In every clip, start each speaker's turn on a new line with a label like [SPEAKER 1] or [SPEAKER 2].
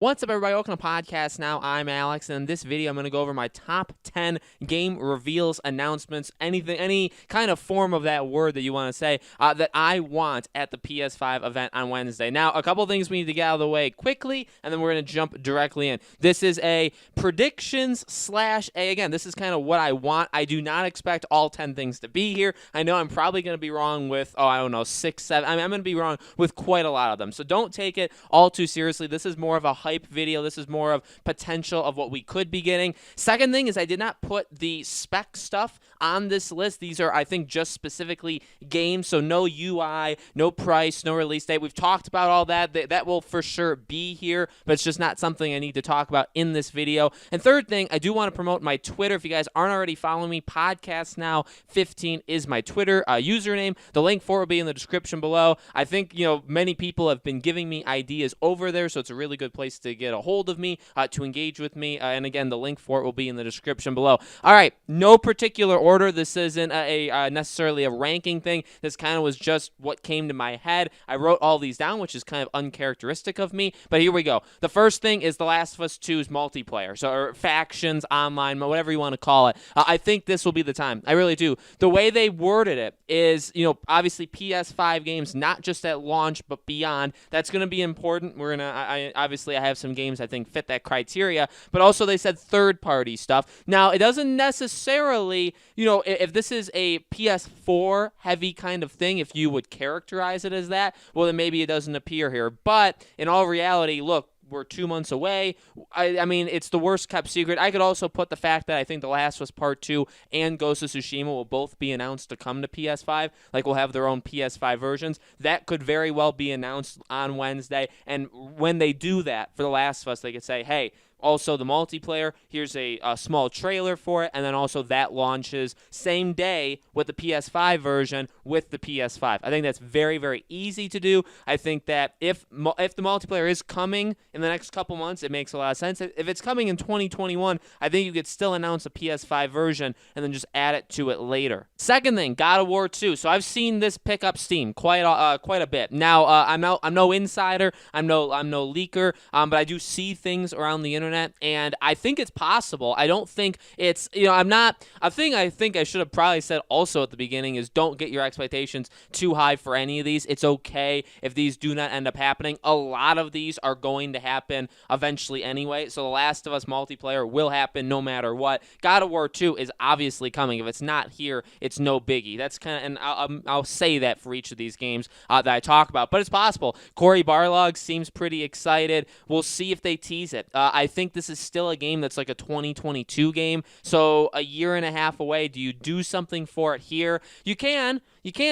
[SPEAKER 1] What's up, everybody? Welcome to Podcast Now. I'm Alex, and in this video, I'm going to go over my top 10 game reveals, announcements, anything, any kind of form of that word that you want to say that I want at the PS5 event on Wednesday. Now, a couple things we need to get out of the way quickly, and then we're going to jump directly in. This is a predictions / again, this is kind of what I want. I do not expect all 10 things to be here. I know I'm probably going to be wrong with, I don't know, 6, 7. I'm going to be wrong with quite a lot of them. So don't take it all too seriously. This is more of a hype video. This is more of potential of what we could be getting. Second thing is I did not put the spec stuff on this list. These are, I think, just specifically games, so no UI, no price, no release date. We've talked about all that. That will for sure be here, but it's just not something I need to talk about in this video. And third thing, I do want to promote my Twitter. If you guys aren't already following me, Podcast Now 15 is my Twitter username. The link for it will be in the description below. I think, many people have been giving me ideas over there, so it's a really good place to get a hold of me, to engage with me. And again, the link for it will be in the description below. All right, no particular order. This isn't necessarily a ranking thing. This kind of was just what came to my head. I wrote all these down, which is kind of uncharacteristic of me, but here we go. The first thing is The Last of Us 2's multiplayer, or factions, online, whatever you want to call it. I think this will be the time. I really do. The way they worded it is, obviously PS5 games, not just at launch, but beyond. That's going to be important. Obviously, I have some games I think fit that criteria, but also they said third-party stuff. Now, it doesn't necessarily, if this is a PS4 heavy kind of thing, if you would characterize it as that, well, then maybe it doesn't appear here. But in all reality, look, we're 2 months away. I mean, it's the worst kept secret. I could also put the fact that I think The Last of Us Part 2 and Ghost of Tsushima will both be announced to come to PS5. Like, we'll have their own PS5 versions. That could very well be announced on Wednesday. And when they do that for The Last of Us, they could say, hey, also the multiplayer, here's a small trailer for it, and then also that launches same day with the PS5 version with the PS5. I think that's very, very easy to do. I think that if the multiplayer is coming in the next couple months, it makes a lot of sense. If it's coming in 2021, I think you could still announce a PS5 version and then just add it to it later. Second thing, God of War 2. So I've seen this pick up steam quite a bit. Now, I'm no insider, I'm no leaker, but I do see things around the internet, and I think it's possible. I don't think it's, I'm not, a thing I think I should have probably said also at the beginning is don't get your expectations too high for any of these. It's okay if these do not end up happening. A lot of these are going to happen eventually anyway, so The Last of Us multiplayer will happen no matter what. God of War 2 is obviously coming. If it's not here, it's no biggie. That's kind of, and I'll say that for each of these games that I talk about, but it's possible. Cory Barlog seems pretty excited. We'll see if they tease it. I think this is still a game that's like a 2022 game, so a year and a half away. Do you do something for it here? You can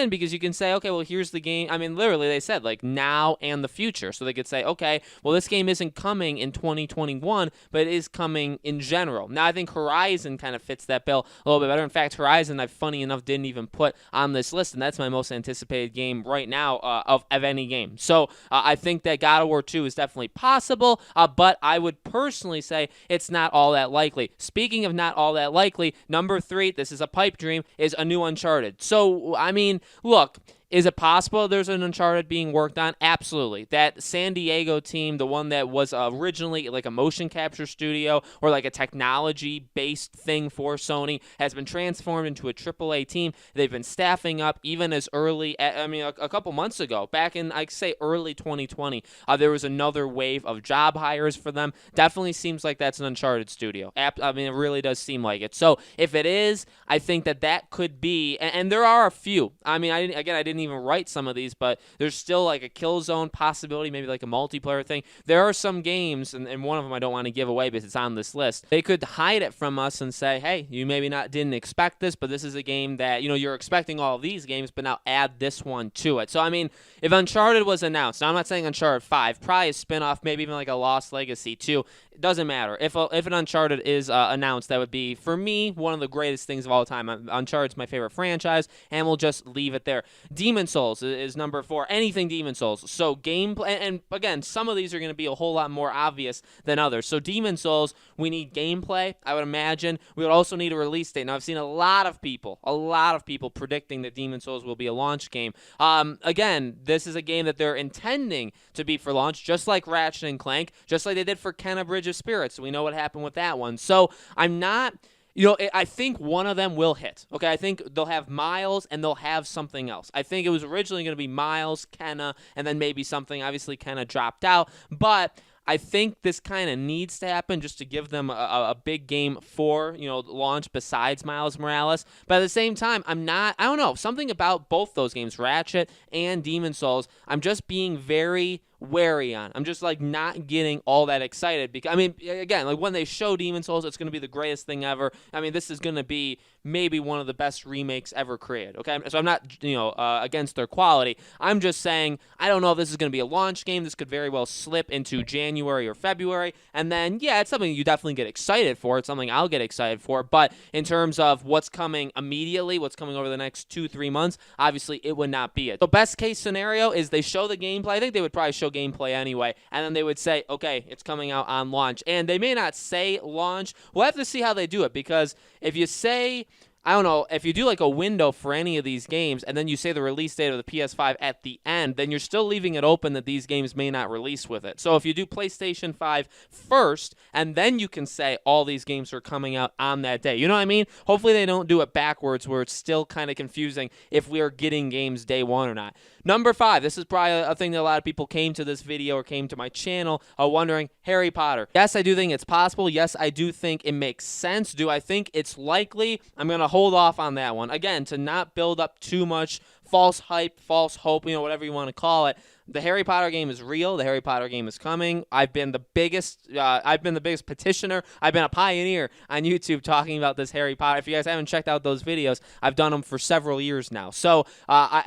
[SPEAKER 1] because you can say, okay, well, here's the game. I mean, literally, they said, like, now and the future. So they could say, okay, well, this game isn't coming in 2021, but it is coming in general. Now, I think Horizon kind of fits that bill a little bit better. In fact, Horizon, I, funny enough, didn't even put on this list, and that's my most anticipated game right now of any game. So I think that God of War 2 is definitely possible, but I would personally say it's not all that likely. Speaking of not all that likely, number 3, this is a pipe dream, is a new Uncharted. So, I mean, look, is it possible there's an Uncharted being worked on? Absolutely. That San Diego team, the one that was originally like a motion capture studio or like a technology-based thing for Sony, has been transformed into a AAA team. They've been staffing up even as early, a couple months ago, back in, I'd say, early 2020. There was another wave of job hires for them. Definitely seems like that's an Uncharted studio. I mean, it really does seem like it. So if it is, I think that could be, and there are a few. I mean, I didn't even write some of these, but there's still like a Killzone possibility, maybe like a multiplayer thing. There are some games, and one of them I don't want to give away because it's on this list. They could hide it from us and say, hey, you maybe didn't expect this, but this is a game that, you're expecting all of these games, but now add this one to it. So, I mean, if Uncharted was announced, now I'm not saying Uncharted 5, probably a spin-off, maybe even like a Lost Legacy 2, it doesn't matter. If an Uncharted is announced, that would be, for me, one of the greatest things of all time. Uncharted's my favorite franchise, and we'll just leave it there. Demon Souls is number 4. Anything Demon Souls. So gameplay, and again, some of these are going to be a whole lot more obvious than others. So Demon Souls, we need gameplay, I would imagine. We would also need a release date. Now, I've seen a lot of people predicting that Demon Souls will be a launch game. Again, this is a game that they're intending to be for launch, just like Ratchet and Clank, just like they did for Kenna Bridge of Spirits. So we know what happened with that one. So I'm not... I think one of them will hit. Okay, I think they'll have Miles and they'll have something else. I think it was originally going to be Miles, Kenna, and then maybe something. Obviously, Kenna dropped out, but I think this kind of needs to happen just to give them a big game for, launch besides Miles Morales. But at the same time, I don't know, something about both those games, Ratchet and Demon Souls, I'm just being very wary on. I'm just not getting all that excited because again, when they show Demon Souls, it's going to be the greatest thing ever. This is going to be maybe one of the best remakes ever created. Okay, so I'm not against their quality. I'm just saying I don't know if this is going to be a launch game. This could very well slip into January or February, and then it's something you definitely get excited for. It's something I'll get excited for. But in terms of what's coming immediately, what's coming over the next 2-3 months, obviously it would not be it. So best case scenario is they show the gameplay. I think they would probably show gameplay anyway, and then they would say, okay, it's coming out on launch. And they may not say launch. We'll have to see how they do it, because if you say, I don't know, if you do a window for any of these games and then you say the release date of the PS5 at the end, then you're still leaving it open that these games may not release with it. So if you do PlayStation 5 first, and then you can say all these games are coming out on that day. You know what I mean? Hopefully they don't do it backwards where it's still kind of confusing if we are getting games day one or not. Number 5, this is probably a thing that a lot of people came to this video or came to my channel wondering, Harry Potter. Yes, I do think it's possible. Yes, I do think it makes sense. Do I think it's likely? I'm going to hold off on that one. Again, to not build up too much false hype, false hope, whatever you want to call it. The Harry Potter game is real. The Harry Potter game is coming. I've been the biggest petitioner. I've been a pioneer on YouTube talking about this Harry Potter. If you guys haven't checked out those videos, I've done them for several years now. So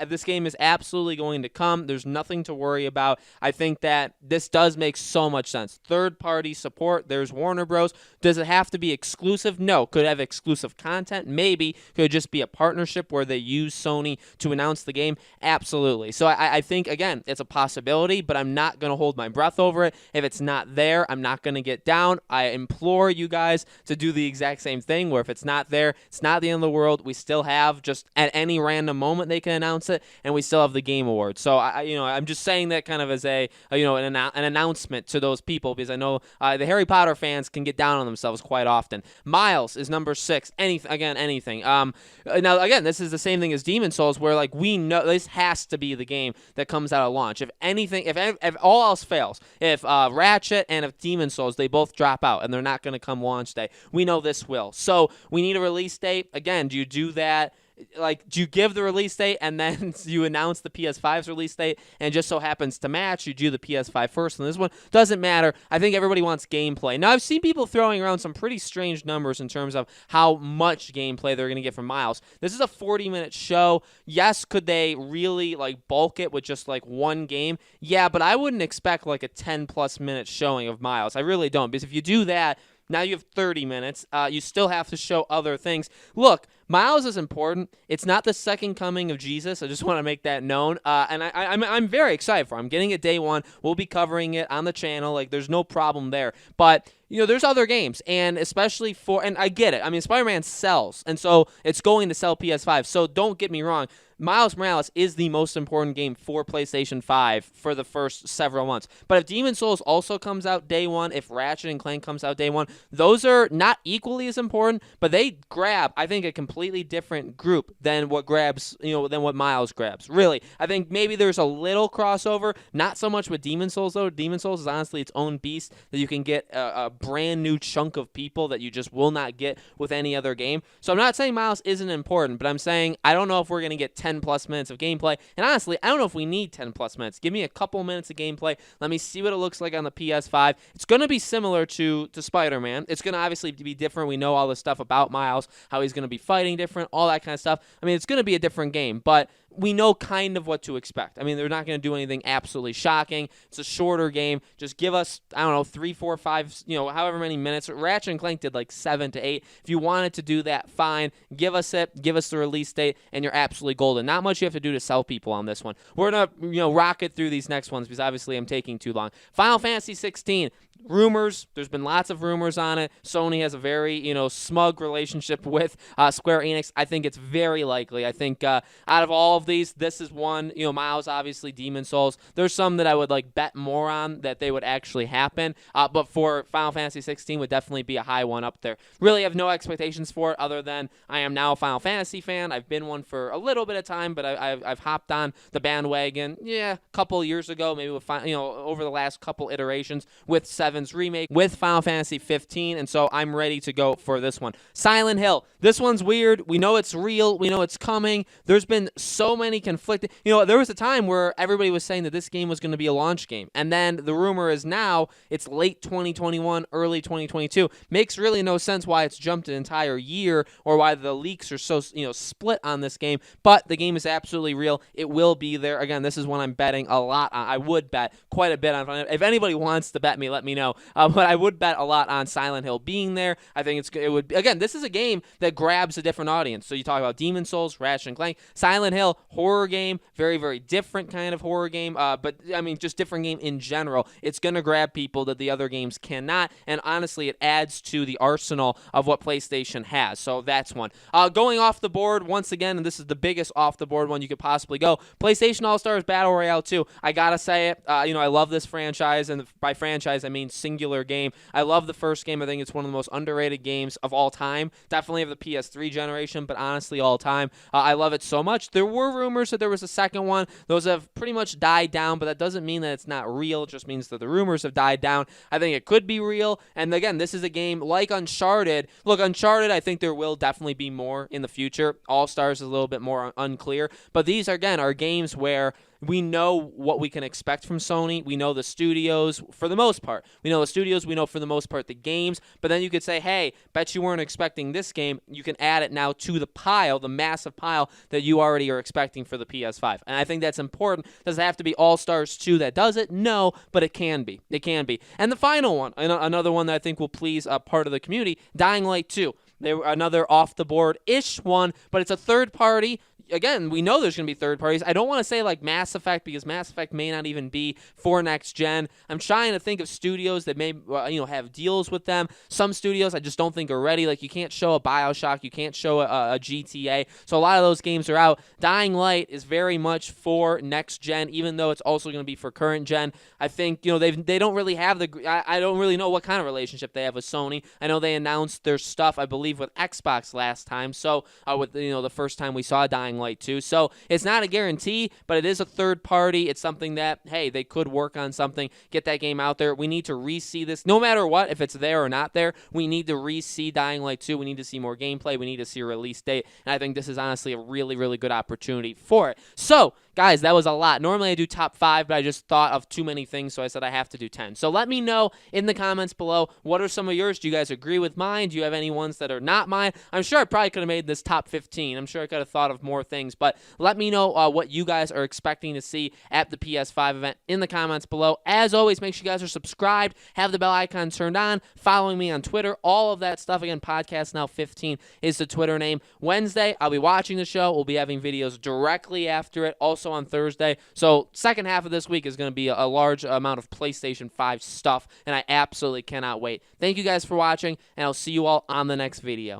[SPEAKER 1] this game is absolutely going to come. There's nothing to worry about. I think that this does make so much sense. Third-party support. There's Warner Bros. Does it have to be exclusive? No. Could it have exclusive content? Maybe. Could it just be a partnership where they use Sony to announce the game? Absolutely. So I think, again, it's a possibility, but I'm not going to hold my breath over it. If it's not there, I'm not going to get down. I implore you guys to do the exact same thing, where if it's not there, it's not the end of the world. We still have, just at any random moment they can announce it, and we still have the Game Awards. So I'm just saying that kind of as an announcement to those people, because I know the Harry Potter fans can get down on themselves quite often. Miles is number 6. Anything. Now again, this is the same thing as Demon Souls, where we know this has to be the game that comes out of launch. If anything, if all else fails, if Ratchet and if Demon Souls, they both drop out and they're not going to come launch day, we know this will. So we need a release date. Again, do you do that? Do you give the release date and then you announce the PS5's release date, and it just so happens to match? You do the PS5 first, and this one doesn't matter. I think everybody wants gameplay. Now, I've seen people throwing around some pretty strange numbers in terms of how much gameplay they're going to get from Miles. This is a 40-minute show. Yes, could they really bulk it with just one game? Yeah, but I wouldn't expect a 10+ minute showing of Miles. I really don't, because if you do that, now you have 30 minutes. You still have to show other things. Look, Miles is important. It's not the second coming of Jesus. I just want to make that known. And I'm very excited for it. I'm getting it day one. We'll be covering it on the channel. There's no problem there. But there's other games, and especially and I get it. Spider-Man sells, and so it's going to sell PS5. So don't get me wrong. Miles Morales is the most important game for PlayStation 5 for the first several months. But if Demon Souls also comes out day one, if Ratchet and Clank comes out day one, those are not equally as important, but they grab, I think, a completely different group than what grabs, than what Miles grabs. Really, I think maybe there's a little crossover, not so much with Demon Souls, though. Demon Souls is honestly its own beast that you can get a brand new chunk of people that you just will not get with any other game. So I'm not saying Miles isn't important, but I'm saying I don't know if we're going to get 10+ minutes of gameplay. And honestly, I don't know if we need 10+ minutes. Give me a couple minutes of gameplay. Let me see what it looks like on the PS5. It's going to be similar to Spider-Man. It's going to obviously be different. We know all the stuff about Miles, how he's going to be fighting different, all that kind of stuff. It's going to be a different game, but we know kind of what to expect. They're not going to do anything absolutely shocking. It's a shorter game. Just give us, 3, 4, 5, however many minutes. Ratchet and Clank did 7 to 8. If you wanted to do that, fine. Give us it. Give us the release date, and you're absolutely golden. building. Not much you have to do to sell people on this one. We're going to, rocket through these next ones because obviously I'm taking too long. Final Fantasy 16. Rumors, there's been lots of rumors on it. Sony has a very, smug relationship with Square Enix. I think it's very likely. I think out of all of these, this is one. Miles, obviously, Demon Souls. There's some that I would bet more on that they would actually happen. But for Final Fantasy 16 would definitely be a high one up there. Really have no expectations for it other than I am now a Final Fantasy fan. I've been one for a little bit of time, but I've hopped on the bandwagon. Yeah, a couple years ago, maybe with over the last couple iterations with 7's remake with Final Fantasy 15, and so I'm ready to go for this one. Silent Hill. This one's weird. We know it's real. We know it's coming. There's been so many conflicting. There was a time where everybody was saying that this game was going to be a launch game, and then the rumor is now it's late 2021, early 2022. Makes really no sense why it's jumped an entire year or why the leaks are so split on this game, but the game is absolutely real. It will be there. Again, this is one I'm betting a lot on. I would bet quite a bit on. If anybody wants to bet me, let me know. But I would bet a lot on Silent Hill being there. I think it would. Again, this is a game that grabs a different audience. So you talk about Demon Souls, Ratchet and Clank, Silent Hill, horror game, very, very different kind of horror game. But I mean, just different game in general. It's gonna grab people that the other games cannot. And honestly, it adds to the arsenal of what PlayStation has. So that's one. Going off the board once again, and this is the biggest off the board one you could possibly go. PlayStation AllStars Battle Royale 2. I gotta say it. I love this franchise, and by franchise I mean singular game. I love the first game. I think it's one of the most underrated games of all time. Definitely of the PS3 generation, but honestly all time. I love it so much. There were rumors that there was a second one. Those have pretty much died down, but that doesn't mean that it's not real. It just means that the rumors have died down. I think it could be real. And again, this is a game like Uncharted. Look, Uncharted, I think there will definitely be more in the future. AllStars is a little bit more unclear. But these, again, are games where we know what we can expect from Sony. We know the studios for the most part. We know the studios. We know for the most part the games. But then you could say, hey, bet you weren't expecting this game. You can add it now to the pile, the massive pile that you already are expecting for the PS5. And I think that's important. Does it have to be AllStars 2 that does it? No, but it can be. It can be. And the final one, another one that I think will please a part of the community, Dying Light 2. They were another off-the-board-ish one, but it's a third party. Again, we know there's going to be third parties. I don't want to say like Mass Effect because Mass Effect may not even be for next gen. I'm trying to think of studios that may have deals with them. Some studios I just don't think are ready. Like you can't show a BioShock, you can't show a GTA. So a lot of those games are out. Dying Light is very much for next gen, even though it's also going to be for current gen. I think they don't really have I don't really know what kind of relationship they have with Sony. I know they announced their stuff I believe with Xbox last time. So with the first time we saw Dying Light 2. So it's not a guarantee, but it is a third party. It's something that, hey, they could work on something, get that game out there. We need to re-see this. No matter what, if it's there or not there, we need to re-see Dying Light 2. We need to see more gameplay. We need to see a release date. And I think this is honestly a really, really good opportunity for it. So, guys, that was a lot. Normally I do top 5, but I just thought of too many things, so I said I have to do 10. So let me know in the comments below, what are some of yours? Do you guys agree with mine? Do you have any ones that are not mine? I'm sure I probably could have made this top 15. I'm sure I could have thought of more things, but let me know what you guys are expecting to see at the PS5 event in the comments below. As always, make sure you guys are subscribed, have the bell icon turned on, following me on Twitter, all of that stuff. Again, Podcast Now 15 is the Twitter name. Wednesday, I'll be watching the show. We'll be having videos directly after it, also on Thursday. So second half of this week is going to be a large amount of PlayStation 5 stuff, and I absolutely cannot wait. Thank you guys for watching, and I'll see you all on the next video.